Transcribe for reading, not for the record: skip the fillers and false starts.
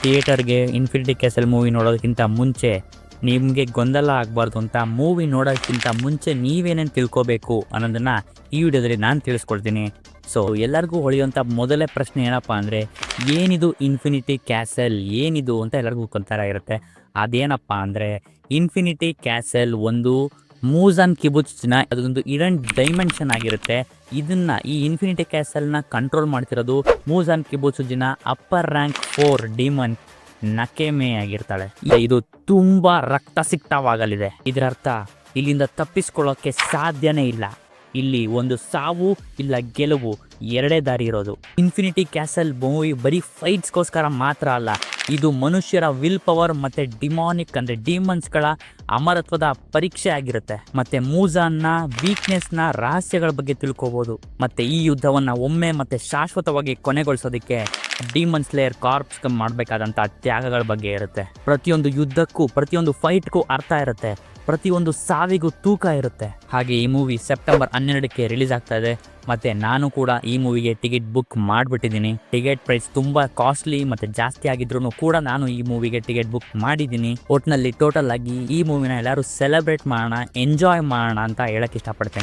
ಥಿಯೇಟರ್ಗೆ infinity castle movie ನೋಡೋದಕ್ಕಿಂತ ಮುಂಚೆ ನಿಮಗೆ ಗೊಂದಲ ಆಗಬಾರ್ದು ಅಂತ ಮೂವಿ ನೋಡೋಕ್ಕಿಂತ ಮುಂಚೆ ನೀವೇನೇನು ತಿಳ್ಕೊಬೇಕು ಅನ್ನೋದನ್ನು ಈ ವಿಡಿಯೋದಲ್ಲಿ ನಾನು ತಿಳಿಸ್ಕೊಡ್ತೀನಿ. ಸೊ ಎಲ್ಲರಿಗೂ ಹೊಳೆಯುವಂಥ ಮೊದಲೇ ಪ್ರಶ್ನೆ ಏನಪ್ಪ ಅಂದರೆ, ಏನಿದು ಇನ್ಫಿನಿಟಿ ಕ್ಯಾಸಲ್, ಏನಿದು ಅಂತ ಎಲ್ಲರಿಗೂ ಗೊಂದಲ ಇರುತ್ತೆ. ಅದೇನಪ್ಪ ಅಂದರೆ, ಇನ್ಫಿನಿಟಿ ಕ್ಯಾಸಲ್ ಒಂದು ಮೂಸನ್ ಕಿಬುಟ್ಸ್ನ ಅದೊಂದು ಇಡನ್ ಡೈಮೆನ್ಷನ್ ಆಗಿರುತ್ತೆ. ಈ ಇನ್ಫಿನಿಟಿ ಕ್ಯಾಸಲ್ನ ಕಂಟ್ರೋಲ್ ಮಾಡ್ತಿರೋದು ಮೂಸನ್ ಕಿಬುಟ್ಸ್ನ ಅಪ್ಪರ್ ರ್ಯಾಂಕ್ 4 ಡಿಮನ್ ನಕೆಮೆ ಆಗಿರ್ತಾಳೆ. ಇದು ತುಂಬಾ ರಕ್ತಸಿಕ್ತವಾಗಲಿದೆ. ಇದರ ಅರ್ಥ ಇಲ್ಲಿಂದ ತಪ್ಪಿಸ್ಕೊಳ್ಳೋಕೆ ಸಾಧ್ಯನೇ ಇಲ್ಲ. ಇಲ್ಲಿ ಒಂದು ಸಾವು ಇಲ್ಲ ಗೆಲುವು, ಎರಡೇ ದಾರಿ ಇರೋದು. ಇನ್ಫಿನಿಟಿ ಕ್ಯಾಸಲ್ ಮೂವಿ ಬರೀ ಫೈಟ್ಸ್ಗೋಸ್ಕರ ಮಾತ್ರ ಅಲ್ಲ, ಇದು ಮನುಷ್ಯರ ವಿಲ್ ಪವರ್ ಮತ್ತೆ ಡಿಮಾನಿಕ್ ಅಂದ್ರೆ ಡಿಮನ್ಸ್ಗಳ ಅಮರತ್ವದ ಪರೀಕ್ಷೆ ಆಗಿರುತ್ತೆ. ಮತ್ತೆ ಮೂಸಾನ್ನ ವೀಕ್ನೆಸ್ನ ರಹಸ್ಯಗಳ ಬಗ್ಗೆ ತಿಳ್ಕೋಬಹುದು. ಮತ್ತೆ ಈ ಯುದ್ಧವನ್ನ ಒಮ್ಮೆ ಮತ್ತೆ ಶಾಶ್ವತವಾಗಿ ಕೊನೆಗೊಳಿಸೋದಕ್ಕೆ ಡಿಮನ್ ಸ್ಲೇಯರ್ ಕಾರ್ಪ್ಸ್ ಮಾಡಬೇಕಾದಂಥ ತ್ಯಾಗಗಳ ಬಗ್ಗೆ ಇರುತ್ತೆ. ಪ್ರತಿಯೊಂದು ಯುದ್ಧಕ್ಕೂ ಪ್ರತಿಯೊಂದು ಫೈಟ್ಗೂ ಅರ್ಥ ಇರುತ್ತೆ, ಪ್ರತಿಯೊಂದು ಸಾವಿಗೂ ತೂಕ ಇರುತ್ತೆ. ಹಾಗೆ ಈ ಮೂವಿ ಸೆಪ್ಟೆಂಬರ್ 12ಕ್ಕೆ ರಿಲೀಸ್ ಆಗ್ತಾ ಇದೆ. ಮತ್ತೆ ನಾನು ಕೂಡ ಈ ಮೂವಿಗೆ ಟಿಕೆಟ್ ಬುಕ್ ಮಾಡಿಬಿಟ್ಟಿದ್ದೀನಿ. ಟಿಕೆಟ್ ಪ್ರೈಸ್ ತುಂಬಾ ಕಾಸ್ಟ್ಲಿ ಮತ್ತೆ ಜಾಸ್ತಿ ಆಗಿದ್ರು ಕೂಡ ನಾನು ಈ ಮೂವಿಗೆ ಟಿಕೆಟ್ ಬುಕ್ ಮಾಡಿದ್ದೀನಿ. ಒಟ್ನಲ್ಲಿ ಟೋಟಲ್ ಆಗಿ ಈ ಮೂವಿನ ಎಲ್ಲರೂ ಸೆಲೆಬ್ರೇಟ್ ಮಾಡೋಣ, ಎಂಜಾಯ್ ಮಾಡೋಣ ಅಂತ ಹೇಳಕ್ ಇಷ್ಟಪಡ್ತೇನೆ.